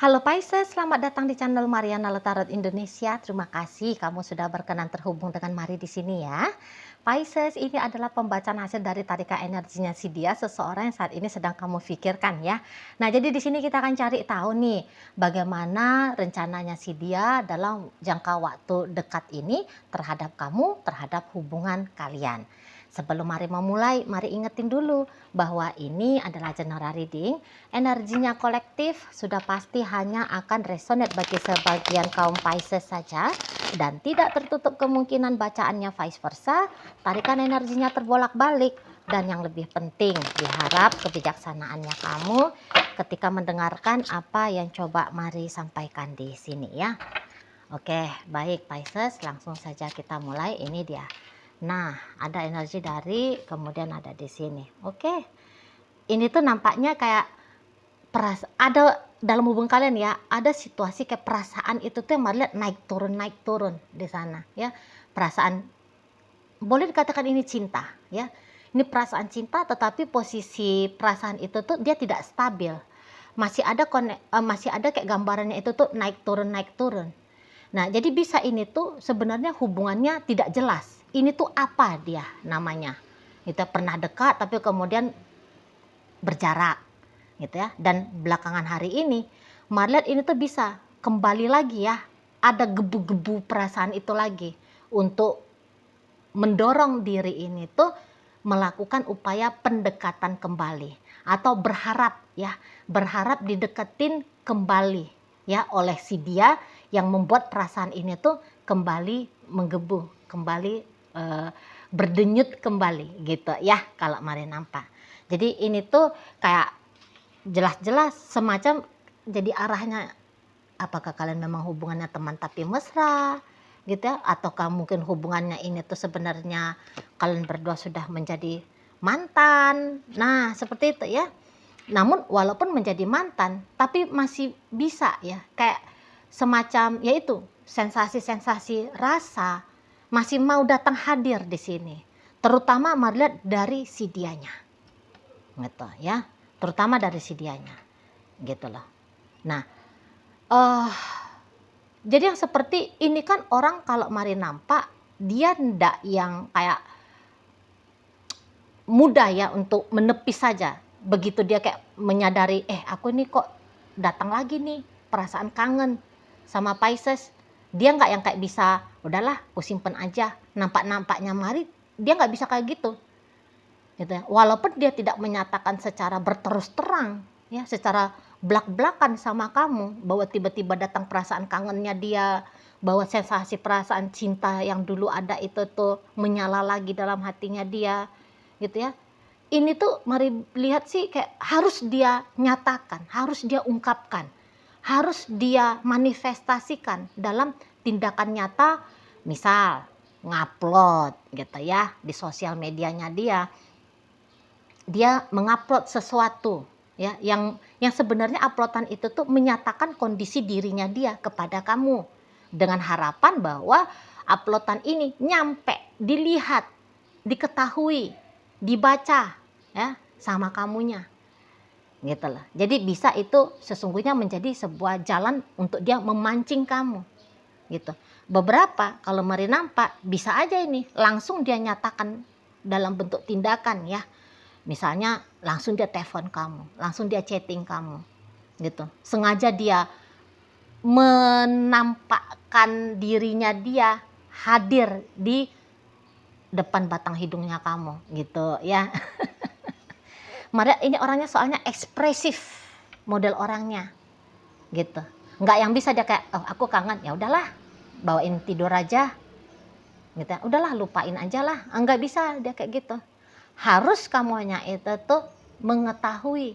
Halo Pisces, selamat datang di channel Mariana Tarot Indonesia. Terima kasih kamu sudah berkenan terhubung dengan Mari di sini ya. Pisces, ini adalah pembacaan hasil dari tarikan energinya si dia, seseorang yang saat ini sedang kamu pikirkan ya. Nah, jadi di sini kita akan cari tahu nih bagaimana rencananya si dia dalam jangka waktu dekat ini terhadap kamu, terhadap hubungan kalian. Sebelum Mari memulai, mari ingetin dulu bahwa ini adalah general reading. Energinya kolektif sudah pasti hanya akan resonate bagi sebagian kaum Pisces saja dan tidak tertutup kemungkinan bacaannya vice versa. Tarikan energinya terbolak-balik dan yang lebih penting diharap kebijaksanaannya kamu ketika mendengarkan apa yang coba Mari sampaikan di sini ya. Oke, baik Pisces, langsung saja kita mulai. Ini dia. Nah, ada energi dari, kemudian ada di sini. Oke. Ini tuh nampaknya kayak ada dalam hubungan kalian ya, ada situasi kayak perasaan itu tuh yang Mari lihat naik turun di sana ya. Perasaan boleh dikatakan ini cinta ya. Ini perasaan cinta, tetapi posisi perasaan itu tuh dia tidak stabil. Masih ada kayak gambarannya itu tuh naik turun. Nah, jadi bisa ini tuh sebenarnya hubungannya tidak jelas. Ini tuh apa dia namanya? Kita pernah dekat tapi kemudian berjarak gitu ya. Dan belakangan hari ini Mari lihat ini tuh bisa kembali lagi ya. Ada gebu-gebu perasaan itu lagi untuk mendorong diri ini tuh melakukan upaya pendekatan kembali atau berharap dideketin kembali ya oleh si dia yang membuat perasaan ini tuh kembali menggebu, kembali berdenyut kembali gitu ya kalau Mari nampak. Jadi ini tuh kayak jelas-jelas semacam jadi arahnya, apakah kalian memang hubungannya teman tapi mesra gitu ya, ataukah mungkin hubungannya ini tuh sebenarnya kalian berdua sudah menjadi mantan. Nah, seperti itu ya. Namun walaupun menjadi mantan tapi masih bisa ya kayak semacam yaitu sensasi-sensasi rasa masih mau datang hadir di sini. Terutama Mari lihat dari si dianya. Gitu ya. Terutama dari si dianya. Gitu loh. Nah, jadi yang seperti ini kan orang kalau Mari nampak dia ndak yang kayak mudah ya untuk menepis saja. Begitu dia kayak menyadari, aku ini kok datang lagi nih perasaan kangen sama Pisces. Dia nggak yang kayak bisa, udahlah aku simpen aja. Nampak-nampaknya Mari dia nggak bisa kayak gitu. Gitu ya. Walaupun dia tidak menyatakan secara berterus terang ya, secara belak-belakan sama kamu bahwa tiba-tiba datang perasaan kangennya dia, bahwa sensasi perasaan cinta yang dulu ada itu tuh menyala lagi dalam hatinya dia gitu ya. Ini tuh Mari lihat sih kayak harus dia nyatakan, harus dia ungkapkan, harus dia manifestasikan dalam tindakan nyata, misal ngupload gitu ya di sosial medianya dia mengupload sesuatu ya yang sebenarnya uploadan itu tuh menyatakan kondisi dirinya dia kepada kamu dengan harapan bahwa uploadan ini nyampe, dilihat, diketahui, dibaca ya sama kamunya gitu loh. Jadi bisa itu sesungguhnya menjadi sebuah jalan untuk dia memancing kamu gitu. Beberapa kalau Mari nampak bisa aja ini langsung dia nyatakan dalam bentuk tindakan ya. Misalnya langsung dia telepon kamu, langsung dia chatting kamu gitu. Sengaja dia menampakkan dirinya dia hadir di depan batang hidungnya kamu gitu ya. Maria ini orangnya soalnya ekspresif model orangnya gitu. Nggak yang bisa dia kayak, aku kangen, ya udahlah bawain tidur aja gitu ya. Udahlah lupain aja lah. Nggak bisa dia kayak gitu. Harus kamunya itu tuh mengetahui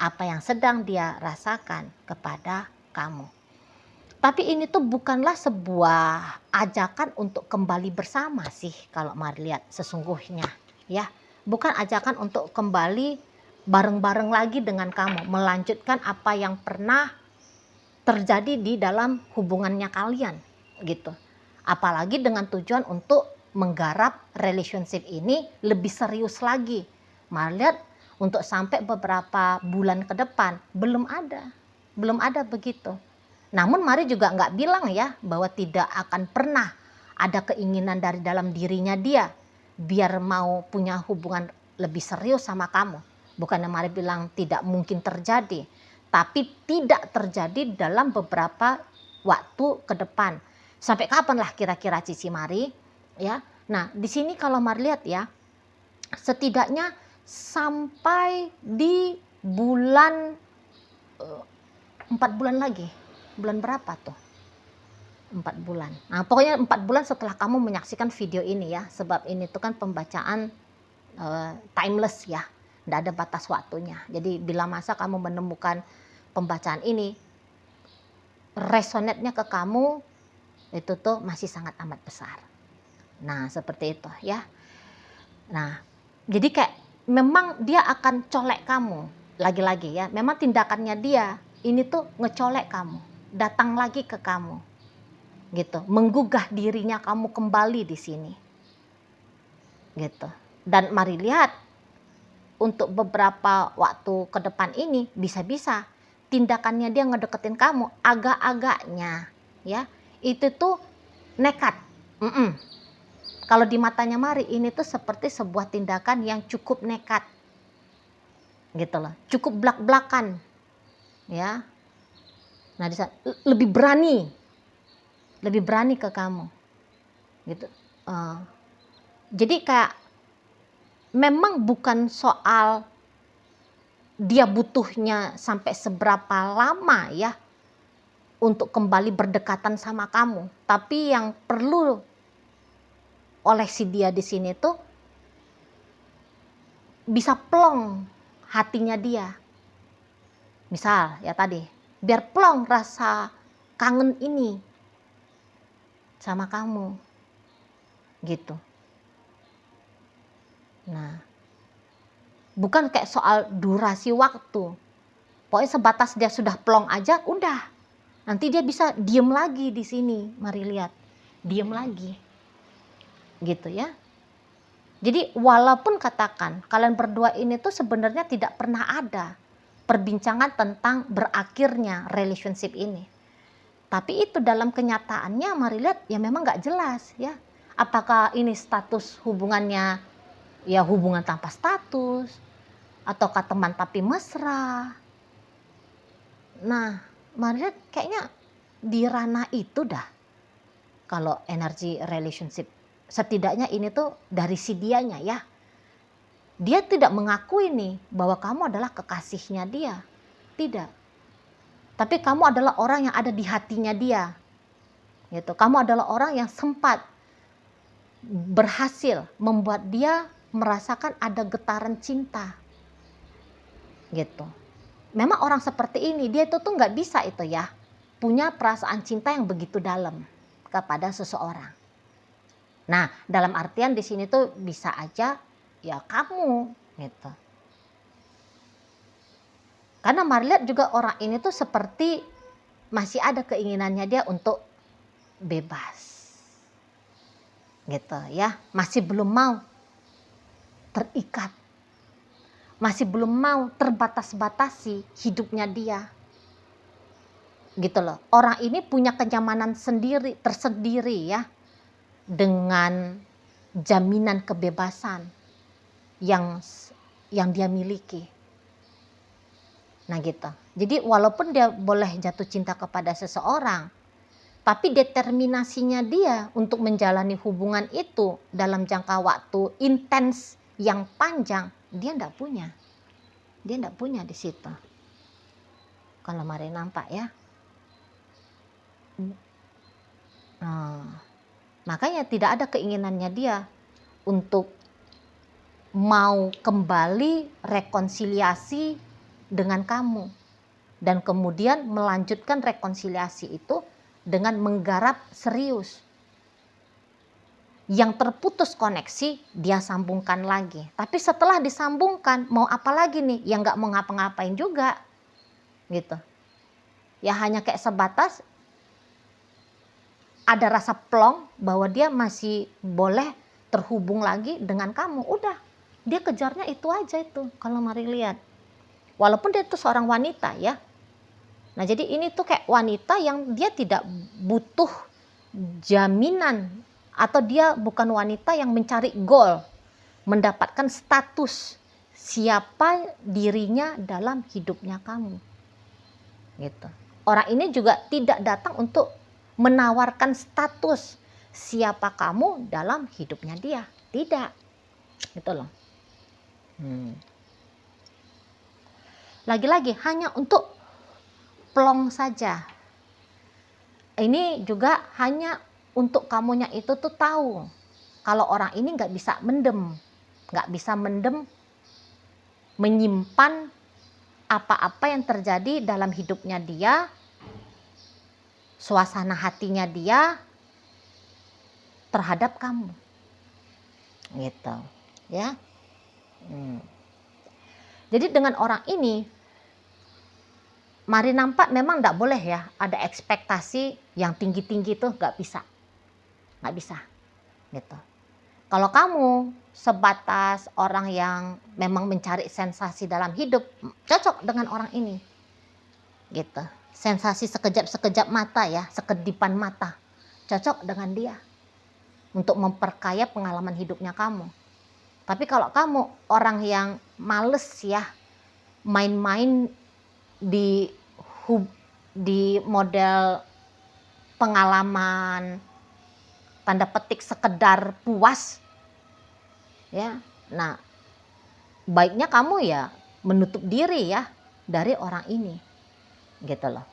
apa yang sedang dia rasakan kepada kamu. Tapi ini tuh bukanlah sebuah ajakan untuk kembali bersama sih kalau Mari lihat sesungguhnya ya. Bukan ajakan untuk kembali bareng-bareng lagi dengan kamu, melanjutkan apa yang pernah terjadi di dalam hubungannya kalian gitu. Apalagi dengan tujuan untuk menggarap relationship ini lebih serius lagi. Mari lihat untuk sampai beberapa bulan ke depan belum ada. belum ada begitu. Namun Mari juga nggak bilang ya bahwa tidak akan pernah ada keinginan dari dalam dirinya dia biar mau punya hubungan lebih serius sama kamu. Bukannya Mari bilang tidak mungkin terjadi, tapi tidak terjadi dalam beberapa waktu ke depan. Sampai kapan lah kira-kira Cici Mari? Ya, nah di sini kalau Mari lihat ya, setidaknya sampai di bulan 4 bulan lagi. Bulan berapa tuh? 4 bulan. Nah, pokoknya 4 bulan setelah kamu menyaksikan video ini ya, sebab ini tuh kan pembacaan timeless ya, tidak ada batas waktunya. Jadi bila masa kamu menemukan pembacaan ini, resonate-nya ke kamu itu tuh masih sangat amat besar. Nah seperti itu ya. Nah jadi kayak memang dia akan colek kamu lagi-lagi ya. Memang tindakannya dia ini tuh ngecolek kamu, datang lagi ke kamu, gitu, menggugah dirinya kamu kembali di sini, gitu. Dan Mari lihat untuk beberapa waktu ke depan ini bisa-bisa tindakannya dia ngedeketin kamu agak-agaknya ya itu tuh nekat. Kalau di matanya Mari ini tuh seperti sebuah tindakan yang cukup nekat, gitu loh, cukup blak-blakan ya. Nah di sana lebih berani ke kamu, gitu. Jadi kayak memang bukan soal dia butuhnya sampai seberapa lama ya untuk kembali berdekatan sama kamu, tapi yang perlu oleh si dia di sini tuh bisa plong hatinya dia. Misal ya tadi, biar plong rasa kangen ini sama kamu, gitu. Nah, bukan kayak soal durasi waktu. Pokoknya sebatas dia sudah plong aja, udah. Nanti dia bisa diem lagi di sini. Mari lihat, diem lagi, gitu ya. Jadi walaupun katakan kalian berdua ini tuh sebenarnya tidak pernah ada perbincangan tentang berakhirnya relationship ini. Tapi itu dalam kenyataannya Mari lihat ya memang nggak jelas ya. Apakah ini status hubungannya ya hubungan tanpa status, ataukah teman tapi mesra. Nah Mari lihat kayaknya di ranah itu dah kalau energi relationship. Setidaknya ini tuh dari si dianya ya. Dia tidak mengakui nih bahwa kamu adalah kekasihnya dia. Tidak. Tapi kamu adalah orang yang ada di hatinya dia. Gitu. Kamu adalah orang yang sempat berhasil membuat dia merasakan ada getaran cinta. Gitu. Memang orang seperti ini dia itu tuh nggak bisa itu ya punya perasaan cinta yang begitu dalam kepada seseorang. Nah, dalam artian di sini tuh bisa aja ya kamu gitu. Karena Mari lihat juga orang ini tuh seperti masih ada keinginannya dia untuk bebas. Gitu ya, masih belum mau terikat. Masih belum mau terbatas-batasi hidupnya dia. Gitu loh. Orang ini punya kenyamanan sendiri, tersendiri ya. Dengan jaminan kebebasan yang dia miliki. Nah gitu. Jadi walaupun dia boleh jatuh cinta kepada seseorang, tapi determinasinya dia untuk menjalani hubungan itu dalam jangka waktu intens yang panjang, dia enggak punya. Dia enggak punya di situ. Kalau Mari nampak ya. Makanya tidak ada keinginannya dia untuk mau kembali rekonsiliasi dengan kamu. Dan kemudian melanjutkan rekonsiliasi itu dengan menggarap serius. Yang terputus koneksi dia sambungkan lagi. Tapi setelah disambungkan mau apa lagi nih? Ya nggak mau ngapa-ngapain juga. Gitu. Ya hanya kayak sebatas ada rasa plong bahwa dia masih boleh terhubung lagi dengan kamu. Udah, dia kejarnya itu aja itu kalau Mari lihat. Walaupun dia itu seorang wanita ya. Nah, jadi ini tuh kayak wanita yang dia tidak butuh jaminan, atau dia bukan wanita yang mencari goal, mendapatkan status siapa dirinya dalam hidupnya kamu. Gitu. Orang ini juga tidak datang untuk menawarkan status siapa kamu dalam hidupnya dia. Tidak. Gitu loh. Lagi-lagi hanya untuk plong saja. Ini juga hanya untuk kamunya itu tuh tahu kalau orang ini nggak bisa mendem, menyimpan apa-apa yang terjadi dalam hidupnya dia, suasana hatinya dia terhadap kamu, gitu, ya. Jadi dengan orang ini, mari nampak memang nggak boleh ya ada ekspektasi yang tinggi-tinggi tuh, nggak bisa, gitu. Kalau kamu sebatas orang yang memang mencari sensasi dalam hidup, cocok dengan orang ini, gitu. Sensasi sekejap mata ya, sekedipan mata, cocok dengan dia untuk memperkaya pengalaman hidupnya kamu. Tapi kalau kamu orang yang males ya main-main di model pengalaman tanda petik sekedar puas ya, nah baiknya kamu ya menutup diri ya dari orang ini, gitu loh.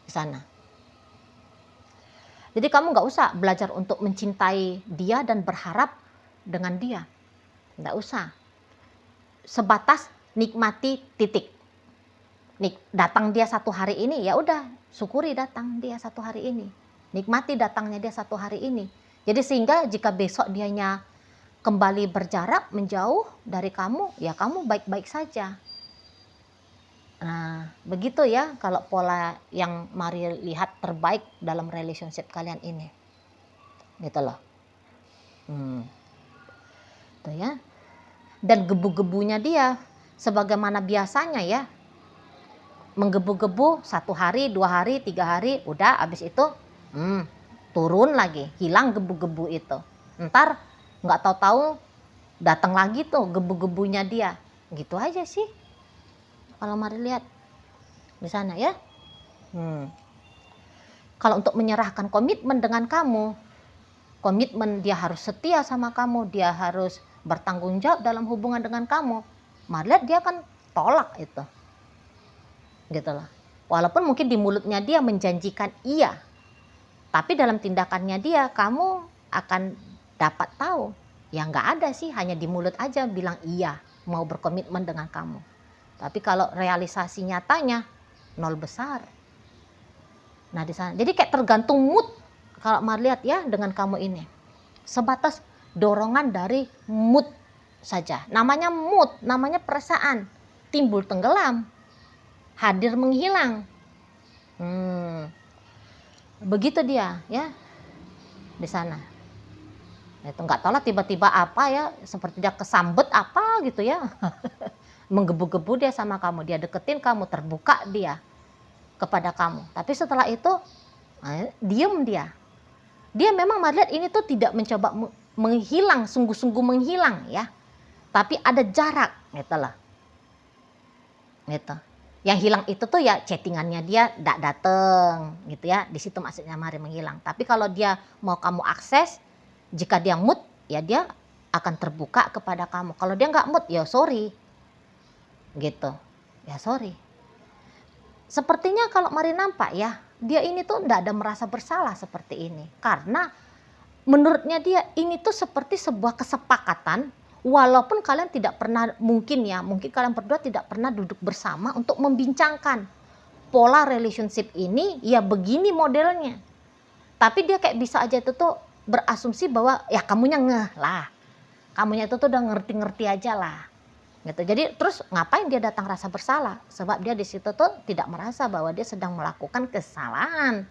Di sana. Jadi kamu nggak usah belajar untuk mencintai dia dan berharap dengan dia, nggak usah. Sebatas nikmati titik. Datang dia satu hari ini, ya udah syukuri datang dia satu hari ini, nikmati datangnya dia satu hari ini. Jadi sehingga jika besok dianya kembali berjarak menjauh dari kamu, ya kamu baik-baik saja. Nah, begitu ya kalau pola yang mari lihat terbaik dalam relationship kalian ini. Gitu loh. Tuh ya. Dan gebu-gebunya dia sebagaimana biasanya ya. Menggebu-gebu 1 hari, 2 hari, 3 hari, udah abis itu turun lagi, hilang gebu-gebu itu. Ntar nggak tahu-tahu datang lagi tuh gebu-gebunya dia. Gitu aja sih. Kalau mari lihat di sana ya. Kalau untuk menyerahkan komitmen dengan kamu, komitmen dia harus setia sama kamu, dia harus bertanggung jawab dalam hubungan dengan kamu, mari lihat dia akan tolak itu. Gitu loh. Walaupun mungkin di mulutnya dia menjanjikan iya, tapi dalam tindakannya dia kamu akan dapat tahu ya nggak ada sih, hanya di mulut aja bilang iya mau berkomitmen dengan kamu, tapi kalau realisasi nyatanya nol besar. Nah di sana jadi kayak tergantung mood kalau mari lihat ya dengan kamu ini, sebatas dorongan dari mood saja. Namanya mood, namanya perasaan, timbul tenggelam, hadir menghilang. Begitu dia ya di sana. Itu nggak tahu lah tiba-tiba apa ya, seperti dia kesambet apa gitu ya. Menggebu-gebu dia sama kamu, dia deketin kamu, terbuka dia kepada kamu. Tapi setelah itu diem dia. Dia memang melihat ini tuh tidak mencoba menghilang, sungguh-sungguh menghilang ya. Tapi ada jarak gitu lah. Gitu. Yang hilang itu tuh ya chattingannya dia nggak dateng gitu ya. Di situ maksudnya mari menghilang. Tapi kalau dia mau kamu akses, jika dia mood ya dia akan terbuka kepada kamu. Kalau dia nggak mood ya sorry. Gitu. Ya sorry. Sepertinya kalau mari nampak ya, dia ini tuh nggak ada merasa bersalah seperti ini. Karena menurutnya dia ini tuh seperti sebuah kesepakatan, walaupun kalian tidak pernah mungkin kalian berdua tidak pernah duduk bersama untuk membincangkan pola relationship ini ya begini modelnya. Tapi dia kayak bisa aja itu tuh berasumsi bahwa ya kamunya ngeh lah, kamunya itu tuh udah ngerti-ngerti aja lah. Gitu. Jadi terus ngapain dia datang rasa bersalah? Sebab dia di situ tuh tidak merasa bahwa dia sedang melakukan kesalahan.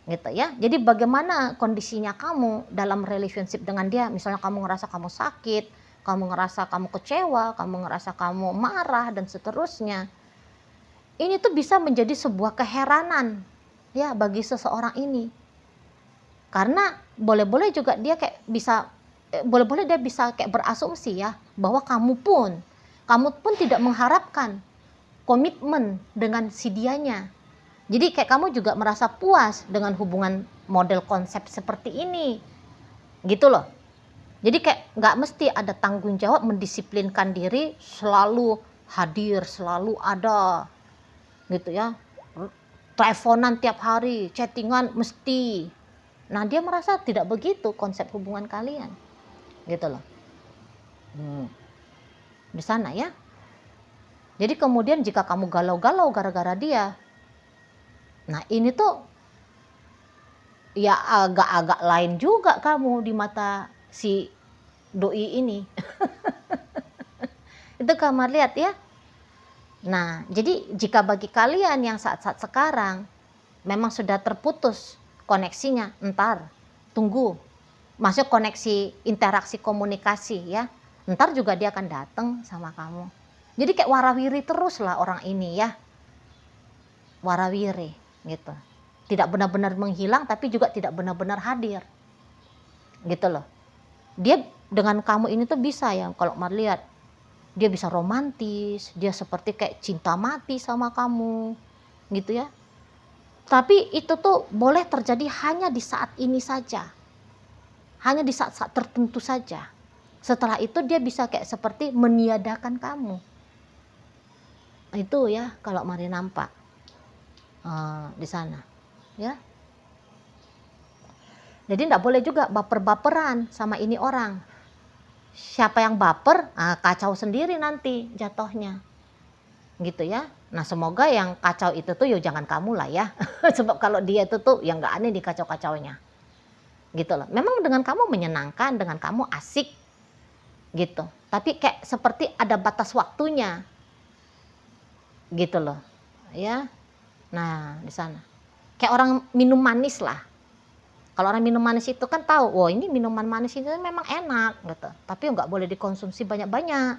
Gitu ya. Jadi bagaimana kondisinya kamu dalam relationship dengan dia? Misalnya kamu ngerasa kamu sakit, kamu ngerasa kamu kecewa, kamu ngerasa kamu marah dan seterusnya. ini tuh bisa menjadi sebuah keheranan ya bagi seseorang ini. Karena boleh-boleh juga dia kayak bisa boleh-boleh dia bisa kayak berasumsi ya bahwa kamu pun tidak mengharapkan komitmen dengan si dianya. Jadi kayak kamu juga merasa puas dengan hubungan model konsep seperti ini. Gitu loh. Jadi kayak nggak mesti ada tanggung jawab mendisiplinkan diri selalu hadir, selalu ada gitu ya. Teleponan tiap hari, chattingan mesti. Nah, dia merasa tidak begitu konsep hubungan kalian. Gitu loh. Di sana ya. Jadi kemudian jika kamu galau-galau gara-gara dia, nah ini tuh ya agak-agak lain juga kamu di mata si doi ini. Itu kamar lihat ya. Nah, jadi jika bagi kalian yang saat-saat sekarang memang sudah terputus koneksinya, entar tunggu. Masuk koneksi interaksi komunikasi ya. Entar juga dia akan datang sama kamu. Jadi kayak warawiri terus lah orang ini ya. Warawiri gitu. Tidak benar-benar menghilang tapi juga tidak benar-benar hadir. Gitu loh. Dia dengan kamu ini tuh bisa ya kalau mau lihat. Dia bisa romantis, dia seperti kayak cinta mati sama kamu. Gitu ya. Tapi itu tuh boleh terjadi hanya di saat ini saja. Hanya di saat-saat tertentu saja. Setelah itu dia bisa kayak seperti meniadakan kamu. Itu ya kalau mari nampak di sana. Ya. Jadi tidak boleh juga baper-baperan sama ini orang. Siapa yang baper, kacau sendiri nanti jatuhnya. Gitu ya. Nah semoga yang kacau itu tuh ya jangan kamu lah ya. Sebab kalau dia itu tuh yang nggak aneh dikacau-kacaunya. Gitu loh. Memang dengan kamu menyenangkan, dengan kamu asik. Gitu. Tapi kayak seperti ada batas waktunya. Gitu loh. Ya. Nah di sana. Kayak orang minum manis lah. Kalau orang minum manis itu kan tahu, wah ini minuman manis itu memang enak gitu. Tapi nggak boleh dikonsumsi banyak-banyak.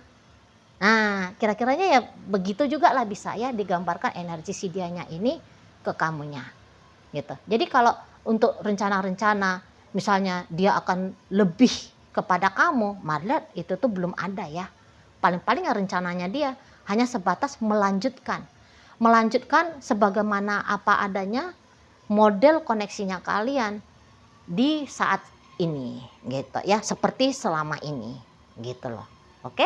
Nah, kira-kiranya ya begitu juga lah bisa ya digambarkan energi si dianya ini ke kamunya. Gitu. Jadi kalau untuk rencana-rencana misalnya dia akan lebih kepada kamu, lihat itu tuh belum ada ya. Paling-paling rencananya dia hanya sebatas melanjutkan. Melanjutkan sebagaimana apa adanya model koneksinya kalian di saat ini gitu ya, seperti selama ini gitu loh. Oke?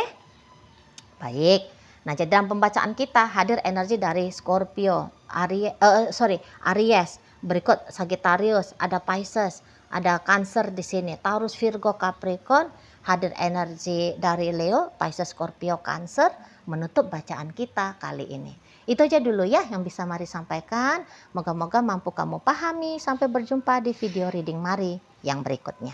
Baik. Nah, jadi dalam pembacaan kita hadir energi dari Scorpio, Aries, berikut Sagittarius, ada Pisces, ada Cancer di sini, Taurus, Virgo, Capricorn, hadir energi dari Leo, Pisces, Scorpio, Cancer, menutup bacaan kita kali ini. Itu aja dulu ya yang bisa Mari sampaikan. Moga-moga mampu kamu pahami. Sampai berjumpa di video reading Mari yang berikutnya.